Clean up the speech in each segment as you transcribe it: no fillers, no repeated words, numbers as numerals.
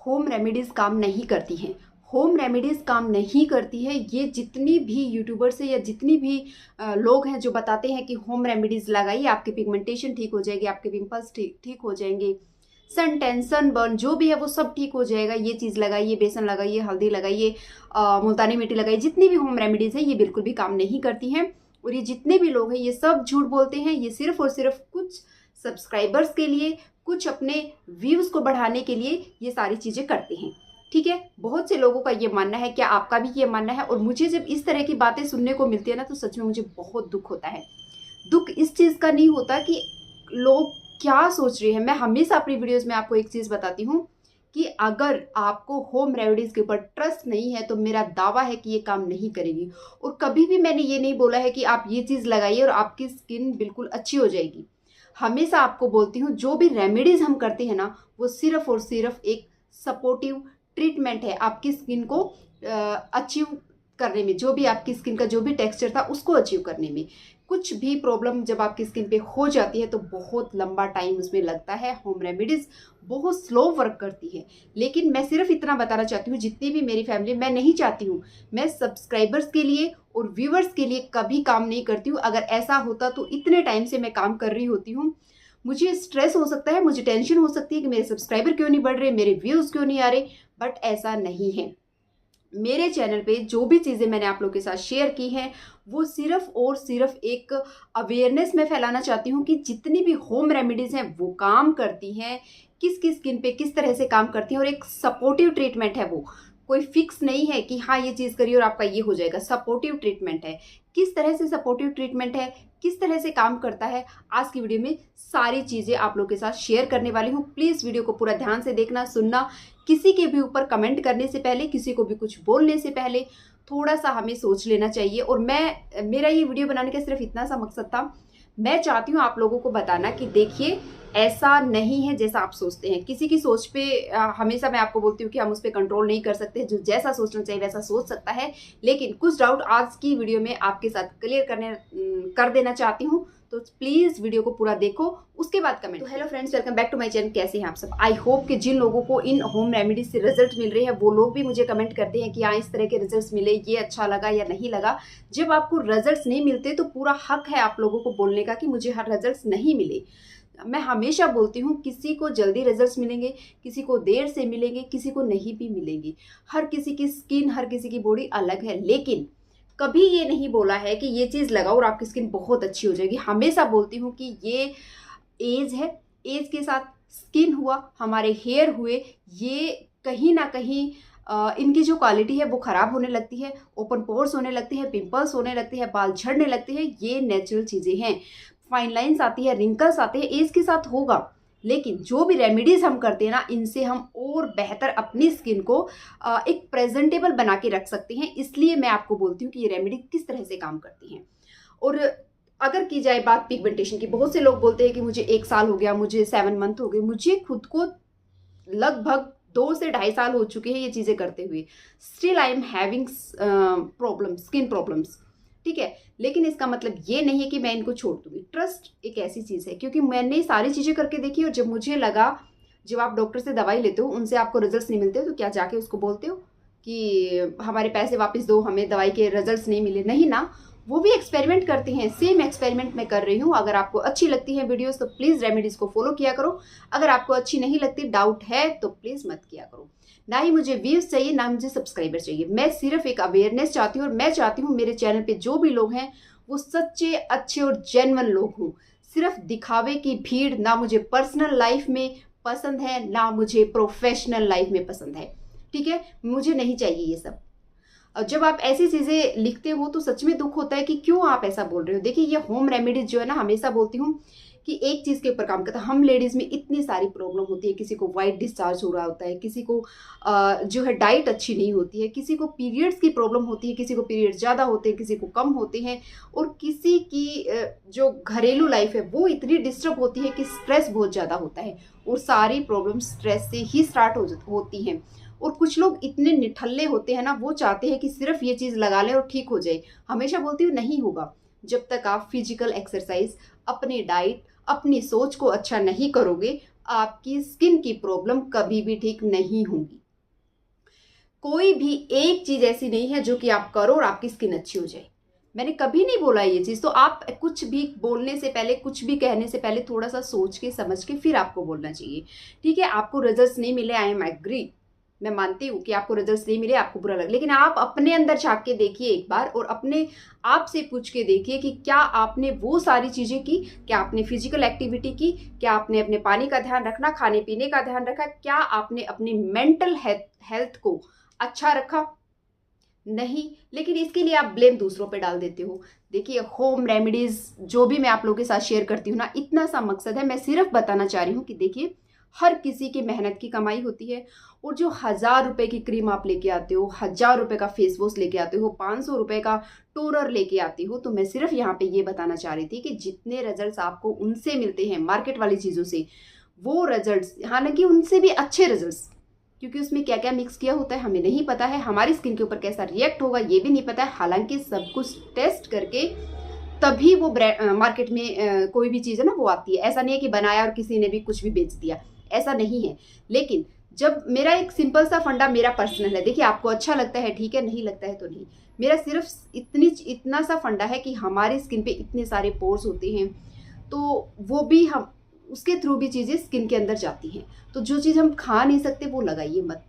Home remedies काम नहीं करती हैं। होम रेमेडीज़ काम नहीं करती है, ये जितनी भी यूट्यूबर्स है या जितनी भी लोग हैं जो बताते हैं कि होम रेमेडीज़ लगाइए, आपकी पिगमेंटेशन ठीक हो जाएगी, आपके पिंपल्स ठीक हो जाएंगे, सन टैन सन बर्न जो भी है वो सब ठीक हो जाएगा, ये चीज़ लगाइए, बेसन लगाइए, हल्दी लगाइए, मुल्तानी मिट्टी लगाइए। जितनी भी होम रेमेडीज़ हैं ये बिल्कुल भी काम नहीं करती हैं। और ये जितने भी लोग हैं ये सब झूठ बोलते हैं। ये सिर्फ और सिर्फ कुछ सब्सक्राइबर्स के लिए, कुछ अपने व्यूज़ को बढ़ाने के लिए ये सारी चीज़ें करते हैं। ठीक है, बहुत से लोगों का ये मानना है, क्या आपका भी ये मानना है? और मुझे जब इस तरह की बातें सुनने को मिलती है ना, तो सच में मुझे बहुत दुख होता है। दुख इस चीज़ का नहीं होता कि लोग क्या सोच रहे हैं। मैं हमेशा अपनी वीडियोज़ में आपको एक चीज़ बताती हूँ कि अगर आपको होम रेमेडीज़ के ऊपर ट्रस्ट नहीं है तो मेरा दावा है कि ये काम नहीं करेगी। और कभी भी मैंने ये नहीं बोला है कि आप ये चीज़ लगाइए और आपकी स्किन बिल्कुल अच्छी हो जाएगी। हमेशा आपको बोलती हूँ जो भी रेमेडीज़ हम करते हैं ना, वो सिर्फ और सिर्फ एक सपोर्टिव ट्रीटमेंट है आपकी स्किन को अचीव करने में। जो भी आपकी स्किन का जो भी टेक्सचर था उसको अचीव करने में। कुछ भी प्रॉब्लम जब आपकी स्किन पे हो जाती है तो बहुत लंबा टाइम उसमें लगता है। होम रेमेडीज़ बहुत स्लो वर्क करती है। लेकिन मैं सिर्फ इतना बताना चाहती हूँ, जितनी भी मेरी फैमिली, मैं नहीं चाहती हूँ, मैं सब्सक्राइबर्स के लिए और व्यूवर्स के लिए कभी काम नहीं करती हूँ। अगर ऐसा होता तो इतने टाइम से मैं काम कर रही होती हूँ। मुझे स्ट्रेस हो सकता है, मुझे टेंशन हो सकती है कि मेरे सब्सक्राइबर क्यों नहीं बढ़ रहे, मेरे व्यूज़ क्यों नहीं आ रहे, बट ऐसा नहीं है। मेरे चैनल पे जो भी चीज़ें मैंने आप लोगों के साथ शेयर की हैं वो सिर्फ और सिर्फ एक अवेयरनेस में फैलाना चाहती हूँ कि जितनी भी होम रेमेडीज़ हैं वो काम करती हैं, किस स्किन पे किस तरह से काम करती हैं। और एक सपोर्टिव ट्रीटमेंट है, वो कोई फिक्स नहीं है कि हाँ ये चीज़ करिए और आपका ये हो जाएगा। सपोर्टिव ट्रीटमेंट है। किस तरह से सपोर्टिव ट्रीटमेंट है, किस तरह से काम करता है, आज की वीडियो में सारी चीज़ें आप लोगों के साथ शेयर करने वाली हूँ। प्लीज़ वीडियो को पूरा ध्यान से देखना, सुनना। किसी के भी ऊपर कमेंट करने से पहले, किसी को भी कुछ बोलने से पहले थोड़ा सा हमें सोच लेना चाहिए। और मेरा ये वीडियो बनाने का सिर्फ इतना सा मकसद था, मैं चाहती हूँ आप लोगों को बताना कि देखिए ऐसा नहीं है जैसा आप सोचते हैं। किसी की सोच पे हमेशा मैं आपको बोलती हूँ कि हम उस पर कंट्रोल नहीं कर सकते। जो जैसा सोचना चाहिए वैसा सोच सकता है। लेकिन कुछ डाउट आज की वीडियो में आपके साथ क्लियर कर देना चाहती हूँ, तो प्लीज़ वीडियो को पूरा देखो, उसके बाद कमेंट। तो hello friends, welcome back to my channel. कैसे हैं आप सब? आई होप कि जिन लोगों को इन होम रेमेडीज से रिजल्ट मिल रहे हैं वो लोग भी मुझे कमेंट करते हैं कि हाँ इस तरह के रिजल्ट्स मिले, ये अच्छा लगा या नहीं लगा। जब आपको रिजल्ट्स नहीं मिलते तो पूरा हक है आप लोगों को बोलने का कि मुझे हर रिजल्ट्स नहीं मिले। मैं हमेशा बोलती हूँ किसी को जल्दी रिजल्ट्स मिलेंगे, किसी को देर से मिलेंगे, किसी को नहीं भी मिलेंगे। हर किसी की स्किन, हर किसी की बॉडी अलग है। लेकिन कभी ये नहीं बोला है कि ये चीज़ लगाओ और आपकी स्किन बहुत अच्छी हो जाएगी। हमेशा बोलती हूँ कि ये एज है, एज के साथ स्किन हुआ, हमारे हेयर हुए, ये कहीं ना कहीं इनकी जो क्वालिटी है वो ख़राब होने लगती है, ओपन पोर्स होने लगते हैं, पिंपल्स होने लगते हैं, बाल झड़ने लगते हैं। ये नेचुरल चीज़ें हैं। फाइन लाइन्स आती है, रिंकल्स आते हैं, एज के साथ होगा। लेकिन जो भी रेमेडीज़ हम करते हैं ना, इनसे हम और बेहतर अपनी स्किन को एक प्रेजेंटेबल बना के रख सकते हैं। इसलिए मैं आपको बोलती हूँ कि ये रेमेडी किस तरह से काम करती हैं। और अगर की जाए बात पिगमेंटेशन की, बहुत से लोग बोलते हैं कि मुझे 1 साल हो गया, मुझे 7 मंथ हो गए। मुझे खुद को लगभग 2 से ढाई साल हो चुके हैं ये चीज़ें करते हुए। Still I am having problem, skin problems. ठीक है, लेकिन इसका मतलब ये नहीं है कि मैं इनको छोड़ दूंगी। ट्रस्ट एक ऐसी चीज़ है, क्योंकि मैंने सारी चीज़ें करके देखी और जब मुझे लगा, जब आप डॉक्टर से दवाई लेते हो उनसे आपको रिजल्ट्स नहीं मिलते तो क्या जाके उसको बोलते हो कि हमारे पैसे वापस दो, हमें दवाई के रिजल्ट्स नहीं मिले? नहीं ना, वो भी एक्सपेरिमेंट करते हैं। सेम एक्सपेरिमेंट मैं कर रही हूँ। अगर आपको अच्छी लगती है वीडियोस तो प्लीज़ रेमेडीज़ को फॉलो किया करो। अगर आपको अच्छी नहीं लगती, डाउट है, तो प्लीज़ मत किया करो। ना ही मुझे व्यूज़ चाहिए, ना मुझे सब्सक्राइबर चाहिए। मैं सिर्फ एक अवेयरनेस चाहती हूँ। और मैं चाहती हूँ मेरे चैनल पे जो भी लोग हैं वो सच्चे, अच्छे और जेन्युइन लोग हों। सिर्फ दिखावे की भीड़ ना मुझे पर्सनल लाइफ में पसंद है, ना मुझे प्रोफेशनल लाइफ में पसंद है। ठीक है, मुझे नहीं चाहिए ये सब। जब आप ऐसी चीज़ें लिखते हो तो सच में दुख होता है कि क्यों आप ऐसा बोल रहे हो। देखिए ये होम रेमेडीज जो है ना, हमेशा बोलती हूँ कि एक चीज़ के ऊपर काम करता है। हम लेडीज़ में इतनी सारी प्रॉब्लम होती है। किसी को वाइट डिस्चार्ज हो रहा होता है, किसी को जो है डाइट अच्छी नहीं होती है, किसी को पीरियड्स की प्रॉब्लम होती है, किसी को पीरियड ज़्यादा होते हैं, किसी को कम होते हैं, और किसी की जो घरेलू लाइफ है वो इतनी डिस्टर्ब होती है कि स्ट्रेस बहुत ज़्यादा होता है। और सारी प्रॉब्लम स्ट्रेस से ही स्टार्ट होती हैं। और कुछ लोग इतने निठल्ले होते हैं ना, वो चाहते हैं कि सिर्फ ये चीज़ लगा लें और ठीक हो जाए। हमेशा बोलती हूँ नहीं होगा। जब तक आप फिजिकल एक्सरसाइज, अपनी डाइट, अपनी सोच को अच्छा नहीं करोगे, आपकी स्किन की प्रॉब्लम कभी भी ठीक नहीं होगी। कोई भी एक चीज ऐसी नहीं है जो कि आप करो और आपकी स्किन अच्छी हो जाए। मैंने कभी नहीं बोला ये चीज। तो आप कुछ भी बोलने से पहले, कुछ भी कहने से पहले थोड़ा सा सोच के समझ के फिर आपको बोलना चाहिए। ठीक है, आपको रिजल्ट्स नहीं मिले, आई एम एग्री, मैं मानती हूँ कि आपको रिजल्ट्स नहीं मिले, आपको बुरा लगा, लेकिन आप अपने अंदर झांक के देखिए एक बार और अपने आप से पूछ के देखिए कि क्या आपने वो सारी चीजें की, क्या आपने फिजिकल एक्टिविटी की, क्या आपने अपने पानी का ध्यान रखना, खाने पीने का ध्यान रखा, क्या आपने अपनी मेंटल हेल्थ को अच्छा रखा? नहीं। लेकिन इसके लिए आप ब्लेम दूसरों पे डाल देते हो। देखिए, होम रेमेडीज जो भी मैं आप लोगों के साथ शेयर करती हूँ ना, इतना सा मकसद है, मैं सिर्फ बताना चाह रही हूँ कि देखिए, हर किसी की मेहनत की कमाई होती है। और जो 1000 रुपए की क्रीम आप लेके आते हो, 1000 रुपए का फेस वॉश लेके आते हो, 500 रुपए का टोनर लेके आते हो, तो मैं सिर्फ यहाँ पे ये बताना चाह रही थी कि जितने रिजल्ट्स आपको उनसे मिलते हैं मार्केट वाली चीजों से, वो रिजल्ट्स, हालांकि उनसे भी अच्छे रिजल्ट्स, क्योंकि उसमें क्या क्या मिक्स किया होता है हमें नहीं पता है, हमारी स्किन के ऊपर कैसा रिएक्ट होगा ये भी नहीं पता है, हालांकि सब कुछ टेस्ट करके तभी वो मार्केट में कोई भी चीज़ है ना वो आती है। ऐसा नहीं है कि बनाया और किसी ने भी कुछ भी बेच दिया, ऐसा नहीं है। लेकिन जब मेरा एक सिंपल सा फंडा मेरा पर्सनल है, देखिए आपको अच्छा लगता है ठीक है, नहीं लगता है तो नहीं, मेरा सिर्फ इतना सा फंडा है कि हमारी स्किन पे इतने सारे पोर्स होते हैं, तो वो भी हम उसके थ्रू भी चीज़ें स्किन के अंदर जाती हैं। तो जो चीज़ हम खा नहीं सकते वो लगाइए मत,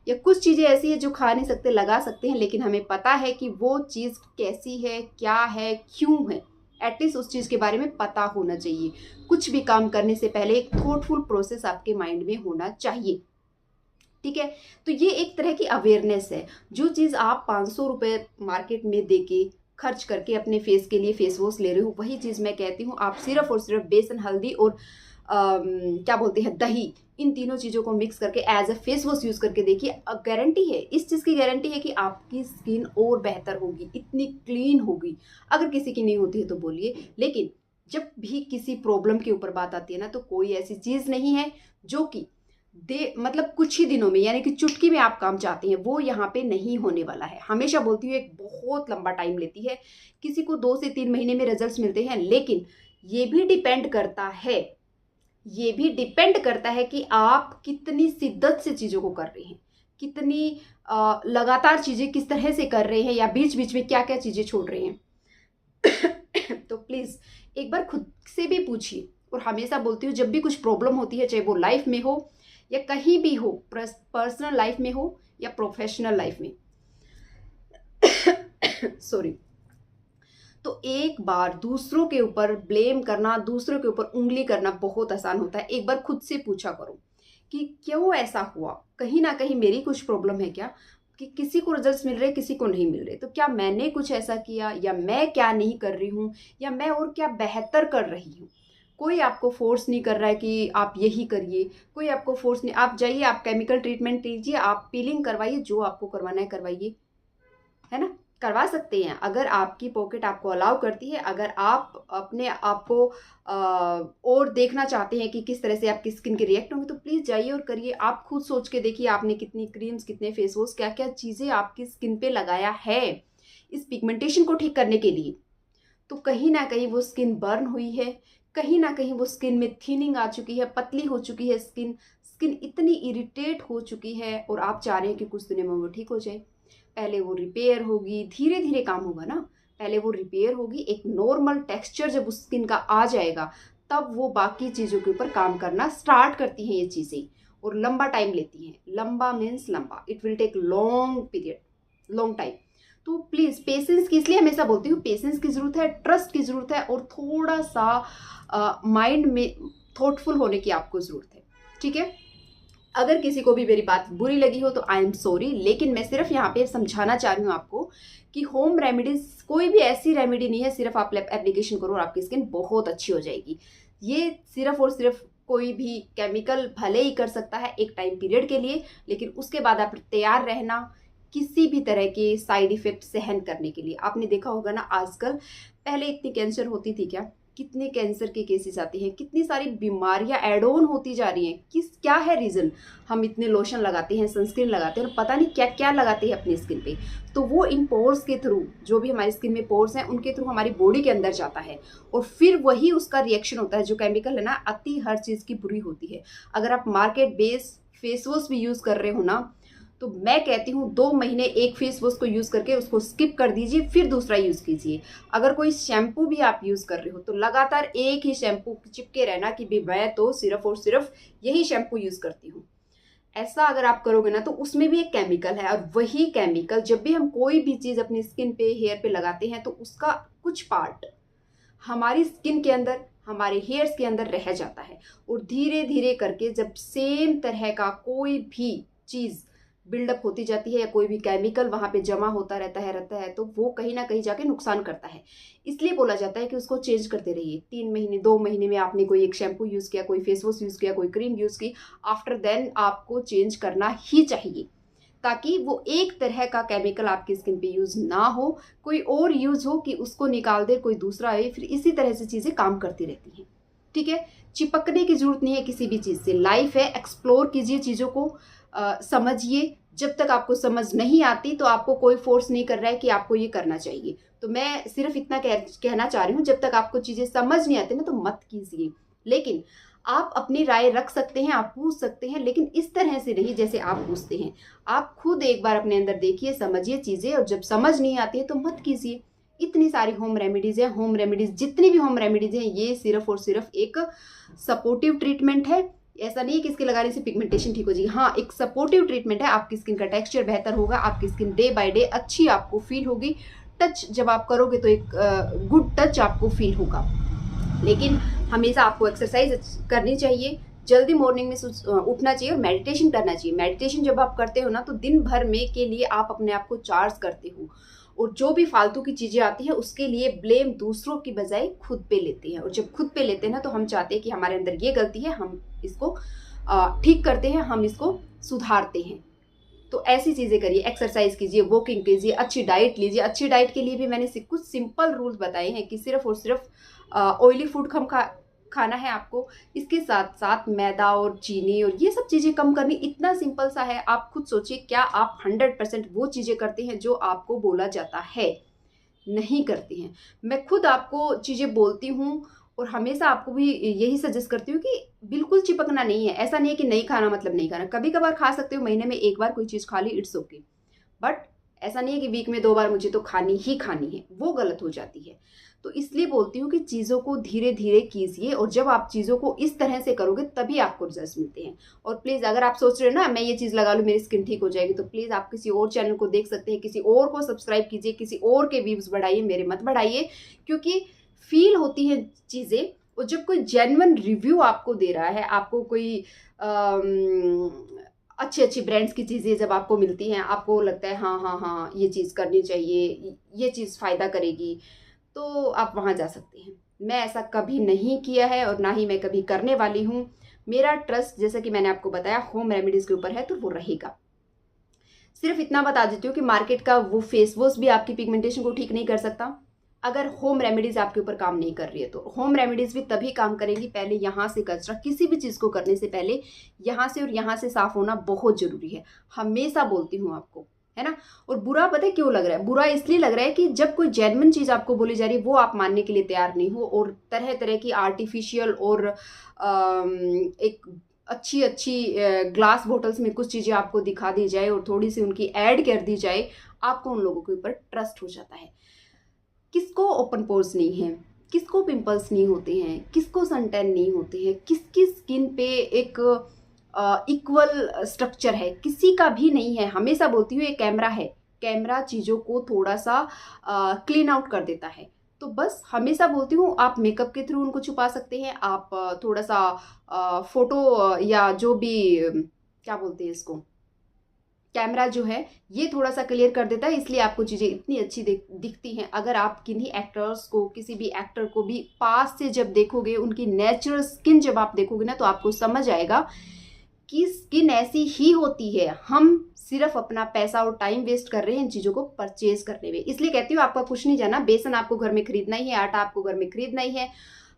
या कुछ चीज़ें ऐसी है जो खा नहीं सकते लगा सकते हैं, लेकिन हमें पता है कि वो चीज़ कैसी है, क्या है, क्यों है, एटलीस्ट उस चीज़ के बारे में पता होना चाहिए। कुछ भी काम करने से पहले एक थॉटफुल प्रोसेस आपके माइंड में होना चाहिए। ठीक है, तो ये एक तरह की अवेयरनेस है। जो चीज़ आप 500 रुपये मार्केट में देके खर्च करके अपने फेस के लिए फेस वॉश ले रहे हो, वही चीज़ मैं कहती हूँ आप सिर्फ और सिर्फ बेसन, हल्दी और क्या बोलते हैं, दही, इन तीनों चीज़ों को मिक्स करके as a face wash use करके देखिए। गारंटी है, इस चीज़ की गारंटी है कि आपकी स्किन और बेहतर होगी, इतनी क्लीन होगी। अगर किसी की नहीं होती है तो बोलिए, लेकिन जब भी किसी प्रॉब्लम के ऊपर बात आती है ना, तो कोई ऐसी चीज़ नहीं है जो कि मतलब कुछ ही दिनों में, यानी कि चुटकी में आप काम चाहते हैं, वो यहाँ पे नहीं होने वाला है। हमेशा बोलती हूँ एक बहुत लंबा टाइम लेती है, किसी को 2 से 3 महीने में रिजल्ट्स मिलते हैं, लेकिन ये भी डिपेंड करता है, ये भी डिपेंड करता है कि आप कितनी शिद्दत से चीज़ों को कर रहे हैं, कितनी लगातार चीज़ें किस तरह से कर रहे हैं, या बीच बीच में क्या क्या चीज़ें छोड़ रहे हैं। तो प्लीज़ एक बार खुद से भी पूछिए। और हमेशा बोलती हूँ, जब भी कुछ प्रॉब्लम होती है, चाहे वो लाइफ में हो या कहीं भी हो, पर्सनल लाइफ में हो या प्रोफेशनल लाइफ में, सॉरी, तो एक बार दूसरों के ऊपर ब्लेम करना, दूसरों के ऊपर उंगली करना बहुत आसान होता है। एक बार खुद से पूछा करो कि क्यों ऐसा हुआ, कहीं ना कहीं मेरी कुछ प्रॉब्लम है क्या, कि किसी को रिजल्ट्स मिल रहे किसी को नहीं मिल रहे, तो क्या मैंने कुछ ऐसा किया, या मैं क्या नहीं कर रही हूँ, या मैं और क्या बेहतर कर रही हूँ। कोई आपको फोर्स नहीं कर रहा है कि आप यही करिए, कोई आपको फोर्स नहीं, आप जाइए, आप केमिकल ट्रीटमेंट लीजिए, आप पीलिंग करवाइए, जो आपको करवाना है करवाइए, है ना, करवा सकते हैं। अगर आपकी पॉकेट आपको अलाउ करती है, अगर आप अपने आप को और देखना चाहते हैं कि किस तरह से आपकी स्किन के रिएक्ट होंगे, तो प्लीज़ जाइए और करिए। आप खुद सोच के देखिए आपने कितनी क्रीम्स, कितने फेस वॉश, क्या क्या चीज़ें आपकी स्किन पे लगाया है इस पिगमेंटेशन को ठीक करने के लिए। तो कहीं ना कहीं वो स्किन बर्न हुई है, कहीं ना कहीं वो स्किन में थिनिंग आ चुकी है, पतली हो चुकी है स्किन, स्किन इतनी इरिटेट हो चुकी है, और आप चाह रहे हैं कि कुछ दिनों में वो ठीक हो जाए। पहले वो रिपेयर होगी, धीरे धीरे काम होगा ना, पहले वो रिपेयर होगी, एक नॉर्मल टेक्सचर जब उस स्किन का आ जाएगा, तब वो बाकी चीज़ों के ऊपर काम करना स्टार्ट करती हैं ये चीज़ें, और लंबा टाइम लेती हैं। लंबा मीन्स लंबा, it will take long period, long time. तो प्लीज़ पेशेंस की, इसलिए हमेशा बोलती हूँ पेशेंस की ज़रूरत है, ट्रस्ट की ज़रूरत है, और थोड़ा सा माइंड में थॉटफुल होने की आपको ज़रूरत है। ठीक है, अगर किसी को भी मेरी बात बुरी लगी हो तो आई एम सॉरी, लेकिन मैं सिर्फ यहाँ पे समझाना चाह रही हूँ आपको कि होम रेमेडीज कोई भी ऐसी रेमेडी नहीं है, सिर्फ आप एप्लीकेशन करो और आपकी स्किन बहुत अच्छी हो जाएगी। ये सिर्फ और सिर्फ कोई भी केमिकल भले ही कर सकता है एक टाइम पीरियड के लिए, लेकिन उसके बाद आप तैयार रहना किसी भी तरह के साइड इफेक्ट सहन करने के लिए। आपने देखा होगा ना आजकल, पहले इतनी कैंसर होती थी क्या, कितने कैंसर के केसेस आते हैं, कितनी सारी बीमारियां ऐड ऑन होती जा रही हैं। क्या है रीज़न? हम इतने लोशन लगाते हैं, सनस्क्रीन लगाते हैं और पता नहीं क्या क्या लगाते हैं अपनी स्किन पे। तो वो इन पोर्स के थ्रू, जो भी हमारी स्किन में पोर्स हैं उनके थ्रू हमारी बॉडी के अंदर जाता है और फिर वही उसका रिएक्शन होता है। जो केमिकल है ना, अति हर चीज़ की बुरी होती है। अगर आप मार्केट बेस फेस वॉश भी यूज़ कर रहे हो ना, तो मैं कहती हूँ 2 महीने एक फेस वॉश को यूज़ करके उसको स्किप कर दीजिए, फिर दूसरा यूज़ कीजिए। अगर कोई शैम्पू भी आप यूज़ कर रहे हो तो लगातार एक ही शैम्पू चिपके रहना कि भाई मैं तो सिर्फ और सिर्फ यही शैम्पू यूज़ करती हूँ। ऐसा अगर आप करोगे ना तो उसमें भी एक केमिकल है, और वही केमिकल जब भी हम कोई भी चीज़ अपनी स्किन पे, हेयर पे लगाते हैं तो उसका कुछ पार्ट हमारी स्किन के अंदर, हमारे हेयर्स के अंदर रह जाता है। और धीरे धीरे करके जब सेम तरह का कोई भी चीज़ बिल्डअप होती जाती है या कोई भी केमिकल वहाँ पे जमा होता रहता है तो वो कहीं ना कहीं जाके नुकसान करता है। इसलिए बोला जाता है कि उसको चेंज करते रहिए। 3 महीने 2 महीने में आपने कोई एक शैम्पू यूज़ किया, कोई फेस वॉश यूज़ किया, कोई क्रीम यूज़ की, आफ्टर देन आपको चेंज करना ही चाहिए, ताकि वो एक तरह का केमिकल आपकी स्किन पे यूज़ ना हो, कोई और यूज़ हो कि उसको निकाल दे, कोई दूसरा आए, फिर इसी तरह से चीज़ें काम करती रहती हैं। ठीक है, चिपकने की जरूरत नहीं है किसी भी चीज़ से। लाइफ है, एक्सप्लोर कीजिए चीज़ों को, समझिए। जब तक आपको समझ नहीं आती तो आपको कोई फोर्स नहीं कर रहा है कि आपको ये करना चाहिए। तो मैं सिर्फ इतना कहना चाह रही हूँ, जब तक आपको चीज़ें समझ नहीं आती ना तो मत कीजिए। लेकिन आप अपनी राय रख सकते हैं, आप पूछ सकते हैं, लेकिन इस तरह से नहीं जैसे आप पूछते हैं। आप खुद एक बार अपने अंदर देखिए, समझिए चीज़ें, और जब समझ नहीं आती है तो मत कीजिए। इतनी सारी होम रेमेडीज़ हैं। होम रेमेडीज़ जितनी भी होम रेमेडीज़ हैं, ये सिर्फ और सिर्फ एक सपोर्टिव ट्रीटमेंट है। ऐसा नहीं है कि इसके लगाने से पिगमेंटेशन ठीक हो जाएगी। हाँ, एक सपोर्टिव ट्रीटमेंट है। आपकी स्किन का टेक्सचर बेहतर होगा, आपकी स्किन डे बाय डे अच्छी आपको फील होगी। टच जब आप करोगे तो एक गुड टच आपको फील होगा। लेकिन हमेशा आपको एक्सरसाइज करनी चाहिए, जल्दी मॉर्निंग में उठना चाहिए और मेडिटेशन करना चाहिए। मेडिटेशन जब आप करते हो ना तो दिन भर में के लिए आप अपने आप को चार्ज करते हो, और जो भी फालतू की चीज़ें आती हैं उसके लिए ब्लेम दूसरों की बजाय खुद पे लेते हैं। और जब खुद पे लेते हैं ना तो हम चाहते हैं कि हमारे अंदर ये गलती है, हम इसको ठीक करते हैं, हम इसको सुधारते हैं। तो ऐसी चीज़ें करिए, एक्सरसाइज कीजिए, वॉकिंग कीजिए, अच्छी डाइट लीजिए। अच्छी डाइट के लिए भी मैंने कुछ सिंपल रूल्स बताए हैं कि सिर्फ और सिर्फ ऑयली फूड कम खाना है आपको। इसके साथ साथ मैदा और चीनी और ये सब चीज़ें कम करनी, इतना सिंपल सा है। आप खुद सोचिए, क्या आप 100% वो चीज़ें करते हैं जो आपको बोला जाता है? नहीं करते हैं। मैं खुद आपको चीज़ें बोलती हूँ और हमेशा आपको भी यही सजेस्ट करती हूँ कि बिल्कुल चिपकना नहीं है। ऐसा नहीं है कि नहीं खाना मतलब नहीं खाना, कभी कभार खा सकते हो, महीने में एक बार कोई चीज़ खा ली, इट्स ओके। बट ऐसा नहीं है कि वीक में 2 बार मुझे तो खानी ही खानी है, वो गलत हो जाती है। तो इसलिए बोलती हूँ कि चीज़ों को धीरे धीरे कीजिए, और जब आप चीज़ों को इस तरह से करोगे तभी आपको रिजल्ट मिलते हैं। और प्लीज़, अगर आप सोच रहे हो ना मैं ये चीज़ लगा लूँ मेरी स्किन ठीक हो जाएगी, तो प्लीज़ आप किसी और चैनल को देख सकते हैं, किसी और को सब्सक्राइब कीजिए, किसी और के व्यूज़ बढ़ाइए, मेरे मत बढ़ाइए। क्योंकि फील होती है चीज़ें, और जब कोई जेन्युइन रिव्यू आपको दे रहा है, आपको कोई अच्छी अच्छी ब्रांड्स की चीज़ें जब आपको मिलती हैं, आपको लगता है हाँ हाँ हाँ ये चीज़ करनी चाहिए, ये चीज़ फ़ायदा करेगी, तो आप वहाँ जा सकते हैं। मैं ऐसा कभी नहीं किया है और ना ही मैं कभी करने वाली हूँ। मेरा ट्रस्ट, जैसा कि मैंने आपको बताया, होम रेमेडीज़ के ऊपर है, तो वो रहेगा। सिर्फ इतना बता देती हूँ कि मार्केट का वो फेस वॉश भी आपकी पिगमेंटेशन को ठीक नहीं कर सकता अगर होम रेमेडीज़ आपके ऊपर काम नहीं कर रही है। तो होम रेमेडीज़ भी तभी काम करेंगी, पहले यहाँ से कचरा, किसी भी चीज़ को करने से पहले यहाँ से और यहाँ से साफ होना बहुत ज़रूरी है। हमेशा बोलती हूँ आपको, है ना। और बुरा पता है क्यों लग रहा है? बुरा इसलिए लग रहा है कि जब कोई जेन्युइन चीज़ आपको बोली जा रही है वो आप मानने के लिए तैयार नहीं हो, और तरह तरह की आर्टिफिशियल और एक अच्छी अच्छी ग्लास बॉटल्स में कुछ चीज़ें आपको दिखा दी जाए और थोड़ी सी उनकी ऐड कर दी जाए, आपको उन लोगों के ऊपर ट्रस्ट हो जाता है। किसको ओपन पोर्स नहीं है, किसको पिंपल्स नहीं होते हैं, किसको सनटैन नहीं होते हैं, किसकी स्किन पे एक इक्वल स्ट्रक्चर है? किसी का भी नहीं है। हमेशा बोलती हूँ, ये कैमरा है, कैमरा चीज़ों को थोड़ा सा क्लीन आउट कर देता है। तो बस हमेशा बोलती हूँ, आप मेकअप के थ्रू उनको छुपा सकते हैं, आप थोड़ा सा फोटो या जो भी क्या बोलते हैं इसको, कैमरा जो है ये थोड़ा सा क्लियर कर देता है, इसलिए आपको चीज़ें इतनी अच्छी दिखती हैं। अगर आप किन्हीं एक्टर्स को, किसी भी एक्टर को भी पास से जब देखोगे, उनकी नेचुरल स्किन जब आप देखोगे ना, तो आपको समझ आएगा कि स्किन ऐसी ही होती है। हम सिर्फ अपना पैसा और टाइम वेस्ट कर रहे हैं इन चीज़ों को परचेज करने में। इसलिए कहती हूँ, आपका कुछ नहीं जाना। बेसन आपको घर में खरीदना ही है, आटा आपको घर में खरीदना ही है,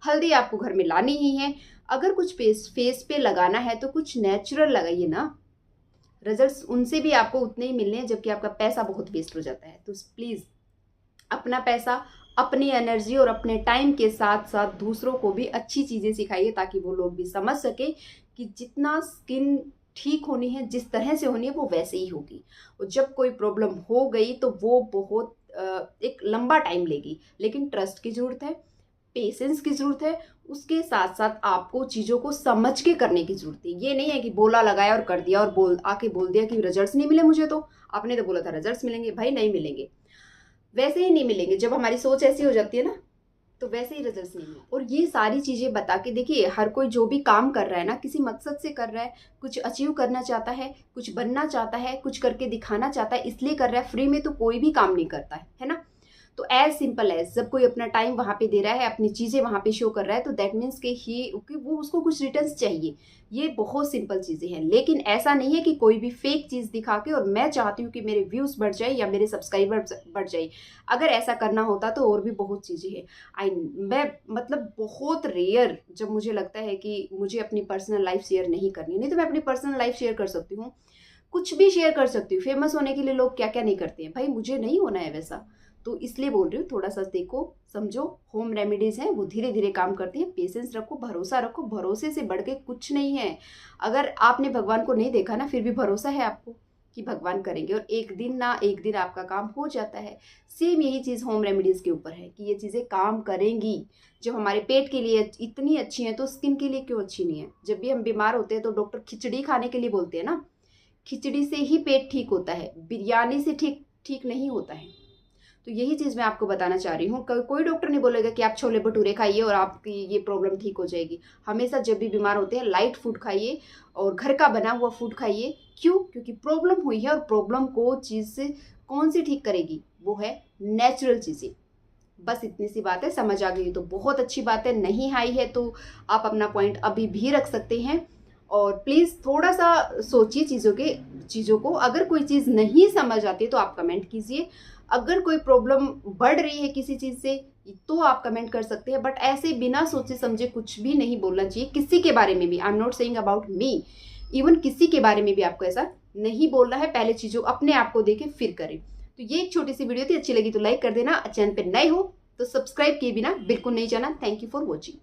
हल्दी आपको घर में लानी ही है। अगर कुछ फेस पे लगाना है तो कुछ नेचुरल लगाइए ना, रिजल्ट्स उनसे भी आपको उतने ही मिलने हैं, जबकि आपका पैसा बहुत वेस्ट हो जाता है। तो प्लीज़ अपना पैसा, अपनी एनर्जी और अपने टाइम के साथ साथ दूसरों को भी अच्छी चीज़ें सिखाइए, ताकि वो लोग भी समझ सके कि जितना स्किन ठीक होनी है, जिस तरह से होनी है, वो वैसे ही होगी। और जब कोई प्रॉब्लम हो गई तो वो बहुत एक लंबा टाइम लेगी, लेकिन ट्रस्ट की ज़रूरत है, पेशेंस की ज़रूरत है, उसके साथ साथ आपको चीज़ों को समझ के करने की ज़रूरत है। ये नहीं है कि बोला लगाया और कर दिया और बोल दिया कि रिजल्ट्स नहीं मिले मुझे, तो आपने तो बोला था रिजल्ट्स मिलेंगे, भाई नहीं मिलेंगे, वैसे ही नहीं मिलेंगे। जब हमारी सोच ऐसी हो जाती है ना, तो वैसे ही रिजल्ट्स नहीं मिलते। और ये सारी चीज़ें बता के देखिए, हर कोई जो भी काम कर रहा है ना, किसी मकसद से कर रहा है, कुछ अचीव करना चाहता है, कुछ बनना चाहता है, कुछ करके दिखाना चाहता है, इसलिए कर रहा है। फ्री में तो कोई भी काम नहीं करता है ना। तो एज सिंपल एज जब कोई अपना टाइम वहाँ पे दे रहा है, अपनी चीज़ें वहाँ पे शो कर रहा है, तो दैट मीन्स कि वो उसको कुछ रिटर्न्स चाहिए। ये बहुत सिंपल चीज़ें हैं। लेकिन ऐसा नहीं है कि कोई भी फेक चीज़ दिखा के, और मैं चाहती हूँ कि मेरे व्यूज़ बढ़ जाए या मेरे सब्सक्राइबर बढ़ जाए, अगर ऐसा करना होता तो और भी बहुत चीज़ें हैं। मैं मतलब बहुत रेयर जब मुझे लगता है कि मुझे अपनी पर्सनल लाइफ शेयर नहीं करनी, नहीं तो मैं अपनी पर्सनल लाइफ शेयर कर सकती हूँ, कुछ भी शेयर कर सकती हूँ। फेमस होने के लिए लोग क्या क्या नहीं करते हैं, भाई मुझे नहीं होना है वैसा। तो इसलिए बोल रही हूँ, थोड़ा सा देखो समझो। होम रेमेडीज़ हैं, वो धीरे धीरे काम करती हैं। पेशेंस रखो, भरोसा रखो, भरोसे से बढ़ के कुछ नहीं है। अगर आपने भगवान को नहीं देखा ना, फिर भी भरोसा है आपको कि भगवान करेंगे, और एक दिन ना एक दिन आपका काम हो जाता है। सेम यही चीज़ होम रेमेडीज़ के ऊपर है कि ये चीज़ें काम करेंगी। जब हमारे पेट के लिए इतनी अच्छी हैं, तो स्किन के लिए क्यों अच्छी नहीं है? जब भी हम बीमार होते हैं तो डॉक्टर खिचड़ी खाने के लिए बोलते हैं ना, खिचड़ी से ही पेट ठीक होता है, बिरयानी से ठीक नहीं होता है। तो यही चीज़ मैं आपको बताना चाह रही हूँ। कोई डॉक्टर नहीं बोलेगा कि आप छोले भटूरे खाइए और आपकी ये प्रॉब्लम ठीक हो जाएगी। हमेशा जब भी बीमार होते हैं, लाइट फूड खाइए और घर का बना हुआ फूड खाइए। क्यों? क्योंकि प्रॉब्लम हुई है, और प्रॉब्लम को चीज़ से कौन सी ठीक करेगी? वो है नेचुरल चीज़ें। बस इतनी सी बात है। समझ आ गई तो बहुत अच्छी बात है, नहीं आई है तो आप अपना पॉइंट अभी भी रख सकते हैं। और प्लीज़ थोड़ा सा सोचिए चीज़ों को। अगर कोई चीज़ नहीं समझ आती है तो आप कमेंट कीजिए। अगर कोई प्रॉब्लम बढ़ रही है किसी चीज़ से, तो आप कमेंट कर सकते हैं। बट ऐसे बिना सोचे समझे कुछ भी नहीं बोलना चाहिए किसी के बारे में भी। I am not saying about me, even किसी के बारे में भी आपको ऐसा नहीं बोलना है। पहले चीज़ों अपने आप को देखें फिर करें। तो ये एक छोटी सी वीडियो थी, अच्छी लगी तो लाइक कर देना। चैनल पे नए हो तो सब्सक्राइब किए बिना बिल्कुल नहीं जाना। Thank you for watching.